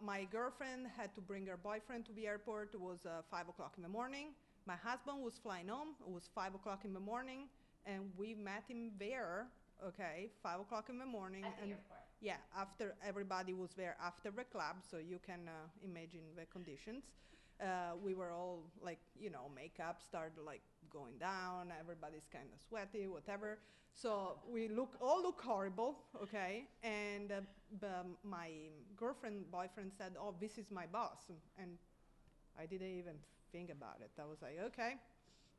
my girlfriend had to bring her boyfriend to the airport. It was 5 o'clock in the morning. My husband was flying home. It was 5 o'clock in the morning, and we met him there, okay, 5 o'clock in the morning. At the airport. Yeah, after everybody was there after the club, so you can imagine the conditions. We were all like, you know, makeup started like going down, everybody's kind of sweaty, whatever. So we all look horrible, okay? And my boyfriend said, oh, this is my boss. And I didn't even think about it. I was like, okay,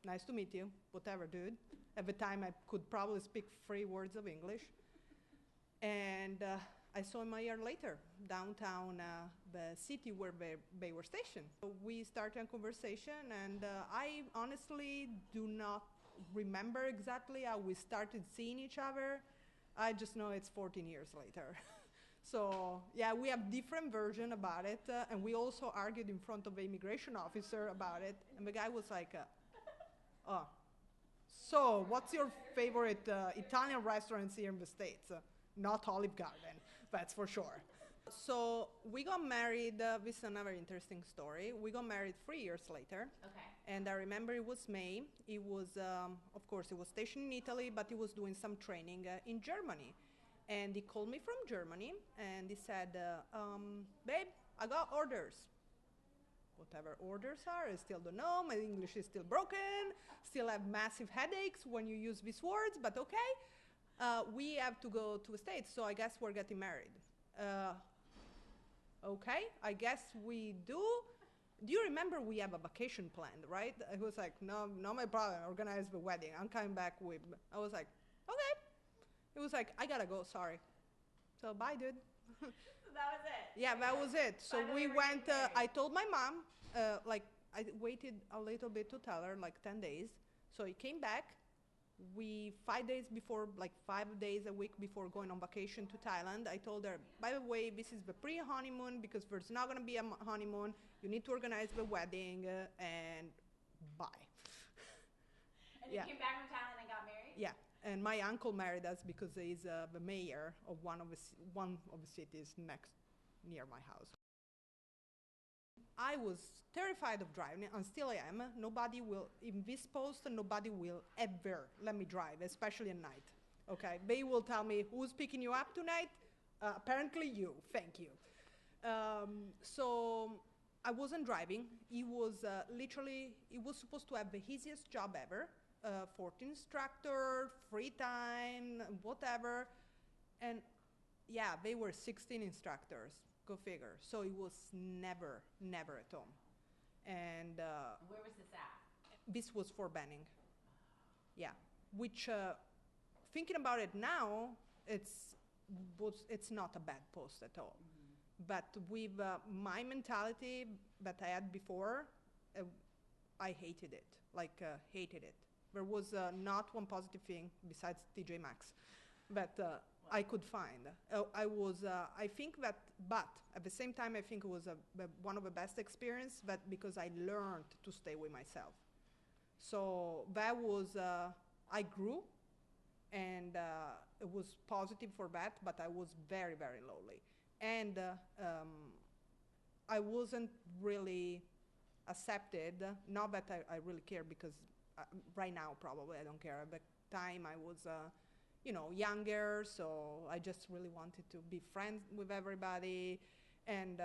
nice to meet you, whatever, dude. At the time, I could probably speak 3 words of English. And I saw him a year later, downtown the city where they were stationed. So we started a conversation, and I honestly do not remember exactly how we started seeing each other. I just know it's 14 years later. So yeah, we have different version about it, and we also argued in front of the immigration officer about it, and the guy was like, oh, so what's your favorite Italian restaurants here in the States? Not Olive Garden, that's for sure. So we got married, this is another interesting story. We got married 3 years later. Okay. And I remember it was May. He was, of course, he was stationed in Italy, but he was doing some training in Germany. And he called me from Germany, and he said, babe, I got orders. Whatever orders are, I still don't know. My English is still broken. Still have massive headaches when you use these words, but okay. We have to go to the States, so I guess we're getting married. Okay, I guess we do. Do you remember we have a vacation planned, right? It was like, no, not my problem, organize the wedding. I'm coming back with, I was like, okay. It was like, I gotta go, sorry. So bye, dude. So that was it? Yeah, that was it. So we went, I told my mom, like, I waited a little bit to tell her, like 10 days. So he came back. 5 days before, like 5 days a week before going on vacation to Thailand, I told her, by the way, this is the pre-honeymoon because there's not going to be a honeymoon. You need to organize the wedding, and bye. And you came back from Thailand and got married? Yeah, and my uncle married us because he's the mayor of one of the cities near my house. I was terrified of driving, and still I am. Nobody will, in this post, nobody will ever let me drive, especially at night. Okay, they will tell me, who's picking you up tonight? Apparently you, thank you. So I wasn't driving. He was he was supposed to have the easiest job ever, 14 instructor, free time, whatever. And yeah, they were 16 instructors. Go figure. So it was never at home. And where was this at? This was for Benning. Yeah, which thinking about it now, it's not a bad post at all. Mm-hmm. But with my mentality that I had before, I hated it. Like hated it. There was not one positive thing besides TJ Maxx, but. I could find. I think that, but at the same time, I think it was one of the best experience, but because I learned to stay with myself. So that was, I grew, and it was positive for that, but I was very, very lonely. And I wasn't really accepted, not that I really care, because right now probably I don't care. At the time I was, younger, so I just really wanted to be friends with everybody. And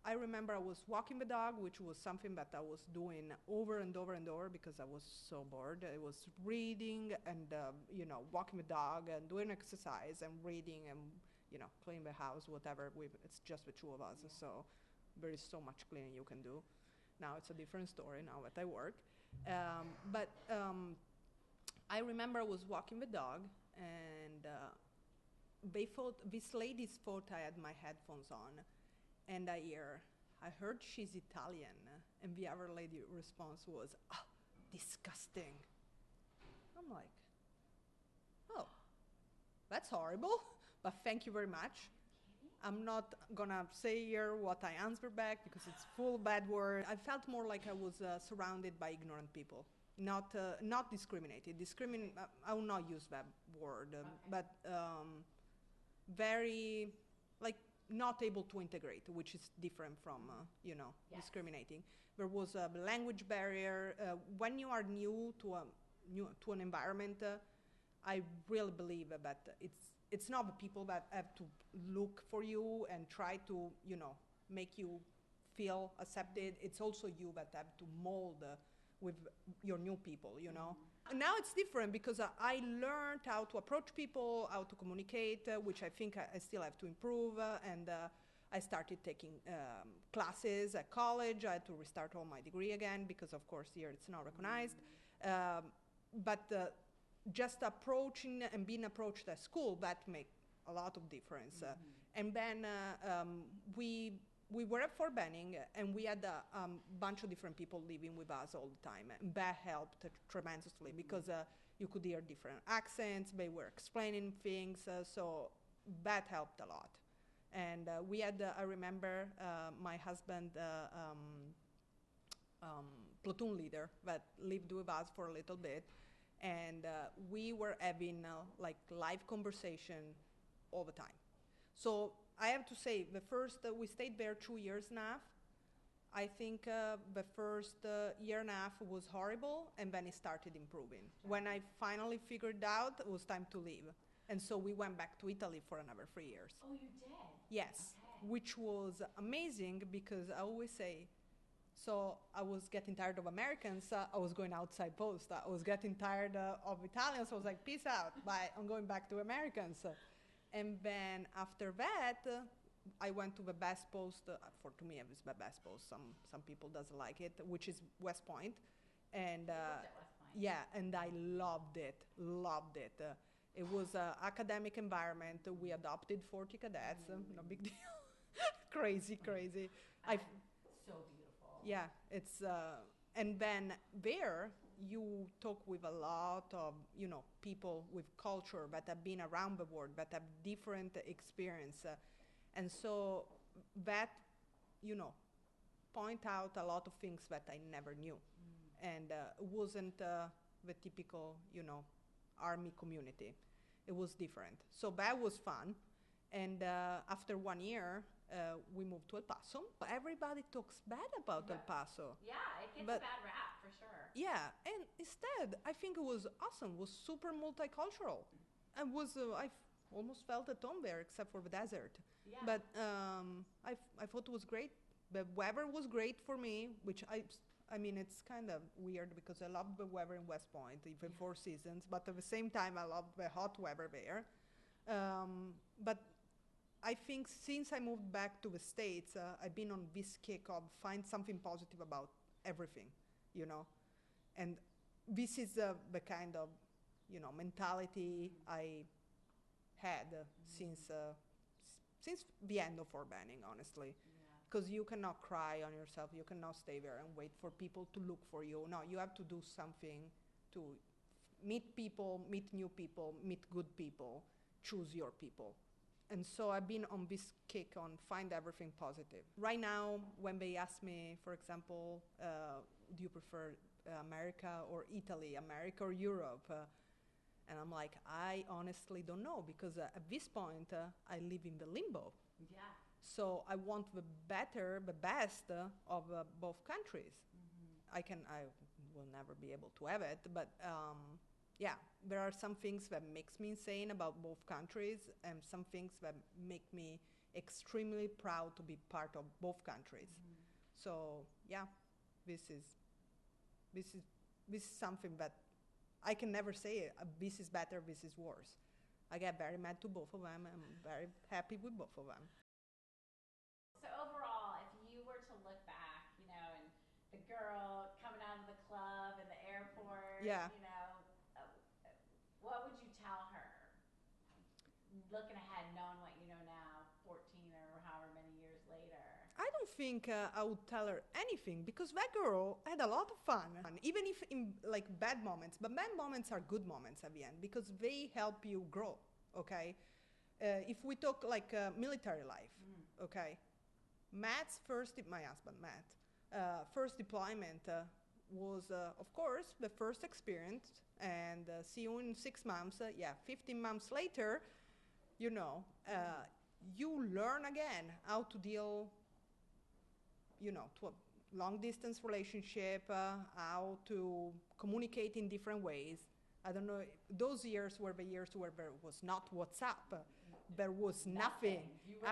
I remember I was walking the dog, which was something that I was doing over and over and over because I was so bored. I was reading and, walking the dog and doing exercise and reading and, cleaning the house, whatever. It's just the two of us, so there is so much cleaning you can do. Now it's a different story now that I work. But I remember I was walking the dog, and these ladies thought I had my headphones on, and I heard she's Italian, and the other lady response was, oh, disgusting. I'm like, oh, that's horrible, but thank you very much. I'm not gonna say here what I answered back because it's full bad word. I felt more like I was surrounded by ignorant people. Not discriminated. I will not use that word, okay. But very, like, not able to integrate, which is different from, Yes. discriminating. There was a language barrier. When you are new to an environment, I really believe that it's not the people that have to look for you and try to, make you feel accepted. It's also you that have to mold with your new people, Now it's different because I learned how to approach people, how to communicate, which I think I still have to improve. And I started taking classes at college. I had to restart all my degree again because, of course, here it's not recognized. But just approaching and being approached at school, that make a lot of difference. And then we were at Fort Benning, and we had a bunch of different people living with us all the time. And that helped tremendously because you could hear different accents. They were explaining things, so that helped a lot. And we had, I remember, my husband, platoon leader that lived with us for a little bit, and we were having live conversation all the time. So I have to say, we stayed there 2 years and a half. I think the first year and a half was horrible, and then it started improving. When I finally figured out it was time to leave. And so we went back to Italy for another 3 years. Oh, you did? Yes, Okay. which was amazing because I always say, so I was getting tired of Americans, I was going outside post. I was getting tired of Italians, I was like, peace out, bye, I'm going back to Americans. And then after that, I went to the best post, to me it was the best post, some people doesn't like it, which is West Point. And You lived at West Point. yeah, and I loved it. It was an academic environment. We adopted 40 cadets, no big deal. crazy. So beautiful. Yeah, it's, and then there you talk with a lot of, people with culture that have been around the world, that have different experience. And so that, point out a lot of things that I never knew. And it wasn't the typical, army community. It was different. So that was fun. And after 1 year, we moved to El Paso. Everybody talks bad about El Paso. Yeah, it gets But- a bad rap for sure. Yeah, and instead, I think it was awesome. It was super multicultural. And I almost felt at home there, except for the desert. Yeah. But I thought it was great. The weather was great for me, which I mean, it's kind of weird because I love the weather in West Point, even 4 seasons. But at the same time, I love the hot weather there. But I think since I moved back to the States, I've been on this kick of find something positive about everything, And this is the kind of, mentality I had since the end of Fort Benning, honestly. Because you cannot cry on yourself. You cannot stay there and wait for people to look for you. No, you have to do something to meet people, meet new people, meet good people, choose your people. And so I've been on this kick on find everything positive. Right now, when they ask me, for example, do you prefer America or Italy, America or Europe? And I'm like, I honestly don't know, because at this point, I live in the limbo. Yeah. So I want the best of both countries. I will never be able to have it, but yeah, there are some things that makes me insane about both countries, and some things that make me extremely proud to be part of both countries. So yeah, this is something that I can never say this is better, this is worse. I get very mad to both of them. I'm very happy with both of them. So overall, if you were to look back, and the girl coming out of the club and the airport, Yeah. What would you tell her? Looking ahead, knowing what you know now, 14 or however many years later. I don't think I would tell her anything, because that girl had a lot of fun, even if in bad moments. But bad moments are good moments at the end, because they help you grow. Okay, if we talk military life, okay, my husband Matt, first deployment was of course the first experience, and see you in 6 months. 15 months later, you learn again how to deal, to a long-distance relationship, how to communicate in different ways. I don't know, those years were the years where there was not WhatsApp. There was nothing. You were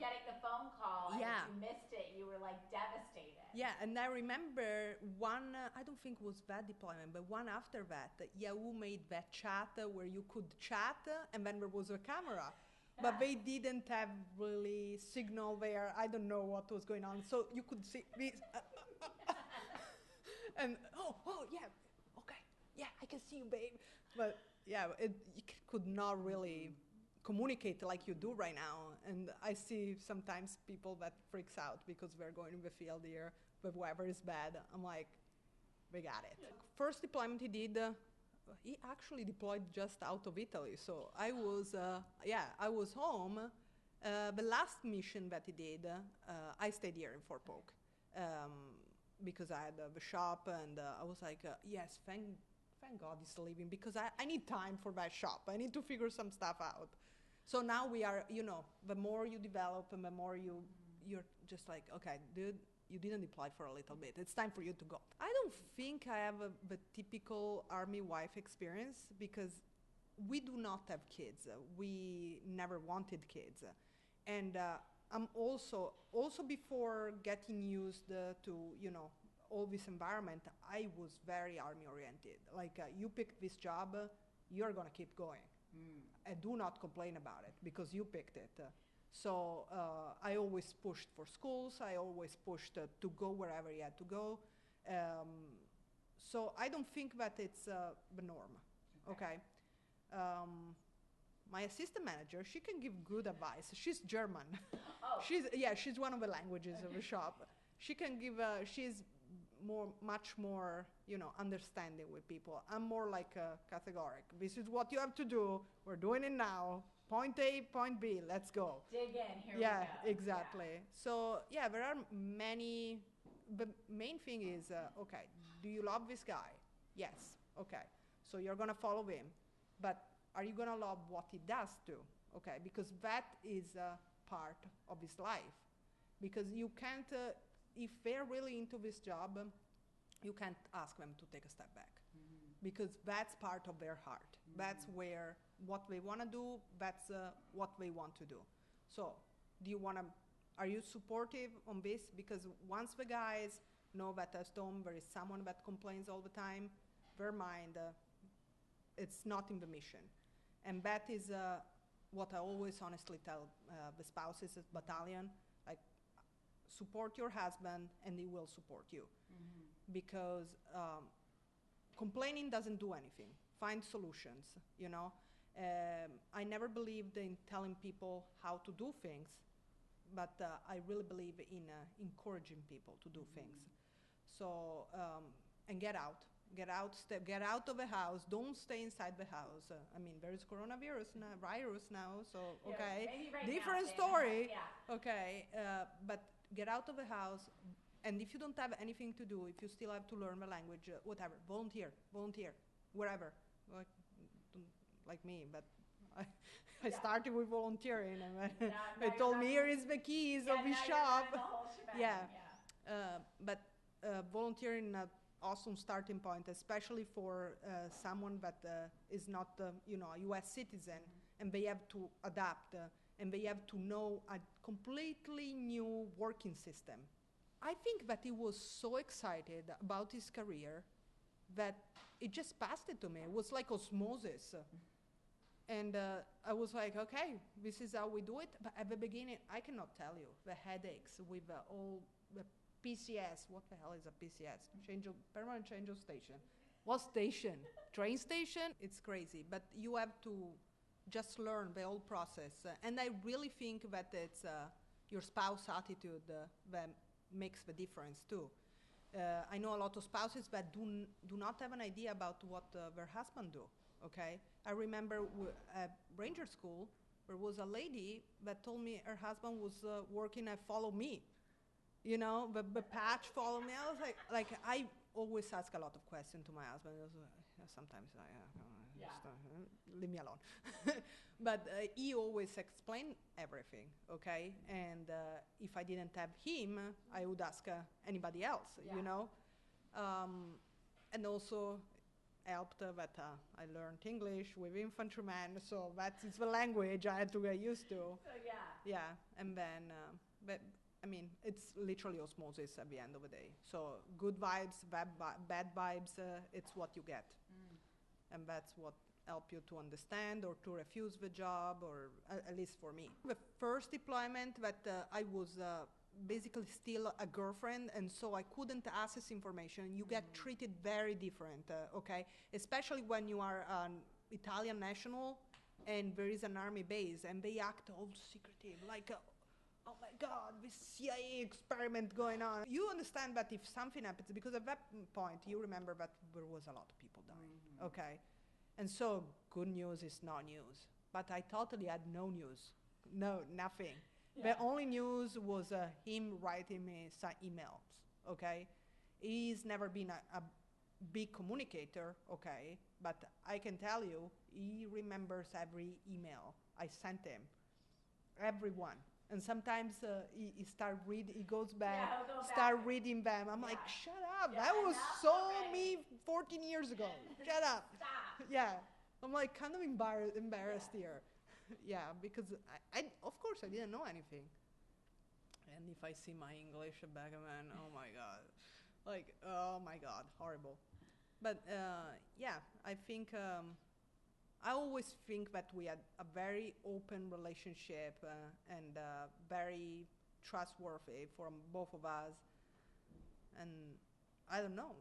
getting the phone call, and if you missed it, you were like devastated. Yeah, and I remember one, I don't think it was that deployment, but one after that, Yahoo made that chat where you could chat, and then there was a camera. But they didn't have really signal there. I don't know what was going on. So you could see this. And, yeah, okay. Yeah, I can see you, babe. But, yeah, you could not really communicate like you do right now. And I see sometimes people that freaks out because we're going in the field here, the weather is bad. I'm like, we got it. First deployment he did, he actually deployed just out of Italy. So I was home. The last mission that he did, I stayed here in Fort Polk because I had the shop, and I was like, yes, thank God he's leaving, because I need time for that shop. I need to figure some stuff out. So now we are, the more you develop and the more you're just like, okay, dude, you didn't deploy for a little bit. It's time for you to go. I don't think I have the typical Army wife experience, because we do not have kids. We never wanted kids. And I'm also before getting used to, all this environment, I was very Army oriented. Like, you picked this job, you're gonna keep going. And do not complain about it, because you picked it. So I always pushed for schools. I always pushed to go wherever you had to go. So I don't think that it's the norm. Okay. My assistant manager, she can give good advice. She's German. Oh. She's one of the languages of the shop. She can give. She's much more, understanding with people. I'm more like categoric. This is what you have to do. We're doing it now. Point A, point B, let's go. Dig in, here we go. Yeah, exactly. Yeah. So, there are many, the main thing is, okay, do you love this guy? Yes, okay. So you're gonna follow him, but are you gonna love what he does too? Okay, because that is a part of his life. Because you can't, if they're really into this job, you can't ask them to take a step back. Because that's part of their heart. That's where what they want to do, that's what they want to do. So are you supportive on this? Because once the guys know that at home there is someone that complains all the time, their mind, it's not in the mission. And that is what I always honestly tell the spouses at battalion, like, support your husband and he will support you. Because complaining doesn't do anything. Find solutions, I never believed in telling people how to do things, but I really believe in encouraging people to do things. So, and get out of the house. Don't stay inside the house. There is virus now, so, okay. Yeah, different story. Yeah. Okay, but get out of the house. And if you don't have anything to do, if you still have to learn the language, whatever, volunteer, wherever. Like me, but I started with volunteering, and they told me, here is the keys of the shop. But volunteering, awesome starting point, especially for someone that is not, a U.S. citizen, and they have to adapt, and they have to know a completely new working system. I think that he was so excited about his career that it just passed it to me. It was like osmosis. And I was like, okay, this is how we do it. But at the beginning, I cannot tell you the headaches with all the PCS. What the hell is a PCS? Permanent change of station. What station? Train station? It's crazy. But you have to just learn the whole process. And I really think that it's your spouse attitude that makes the difference too. I know a lot of spouses that do not have an idea about what their husband do. Okay, I remember at Ranger School, there was a lady that told me her husband was working at Follow Me. The patch Follow Me. I was like I always ask a lot of questions to my husband. Sometimes Yeah. Leave me alone. But he always explained everything, okay? And if I didn't have him, I would ask anybody else, you know? And also helped that I learned English with infantrymen, so that is the language I had to get used to. Yeah, and then, but I mean, it's literally osmosis at the end of the day. So good vibes, bad vibes, it's what you get. And that's what help you to understand or to refuse the job, or at least for me. The first deployment that I was basically still a girlfriend, and so I couldn't access information. You get treated very different, okay? Especially when you are an Italian national and there is an army base and they act all secretive, like, oh my God, this CIA experiment going on. You understand that if something happens, because at that point you remember that there was a lot of people dying, okay? And so good news is not news. But I totally had no news, nothing. The only news was him writing me some emails, okay? He's never been a big communicator, okay? But I can tell you, he remembers every email I sent him, everyone. And sometimes he goes back, start reading them. I'm like, shut up, that was so me 14 years ago, shut up. Stop. Yeah, I'm like kind of embarrassed here. Yeah, because I, of course, I didn't know anything. And if I see my English back then, oh my God. Like, oh my God, horrible. But yeah, I think, I always think that we had a very open relationship and very trustworthy for both of us. And I don't know,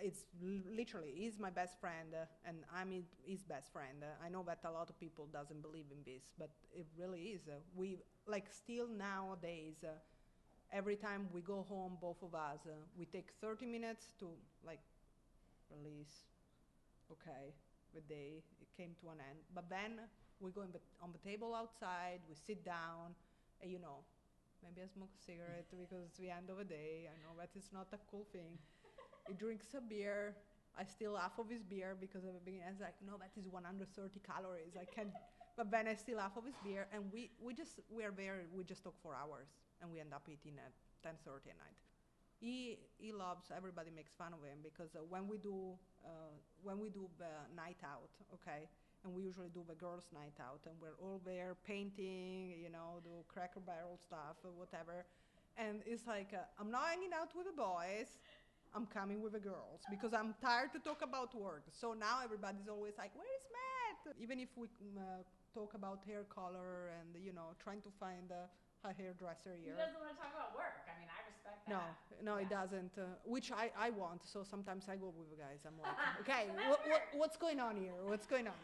it's literally, he's my best friend and I'm his best friend. I know that a lot of people doesn't believe in this, but it really is. We, like, still nowadays, every time we go home, both of us, we take 30 minutes to, like, release, okay, the day, it came to an end. But then we go on the table outside, we sit down, and you know, maybe I smoke a cigarette because it's the end of the day. I know that it's not a cool thing. He drinks a beer. I steal half of his beer because at the beginning I was like, no, that is 130 calories. I can't. But then I steal half of his beer, and we just talk for hours, and we end up eating at 10:30 at night. He loves, everybody makes fun of him because when we do the night out, okay, and we usually do the girls' night out, and we're all there painting, you know, do Cracker Barrel stuff or whatever, and it's like, I'm not hanging out with the boys, I'm coming with the girls, because I'm tired to talk about work. So now everybody's always like, where is Matt? Even if we talk about hair color and, you know, trying to find a hairdresser here. He doesn't want to talk about work. I mean, I respect that. No, he doesn't, which I want, so sometimes I go with the guys. I'm like, okay, what's going on here? What's going on?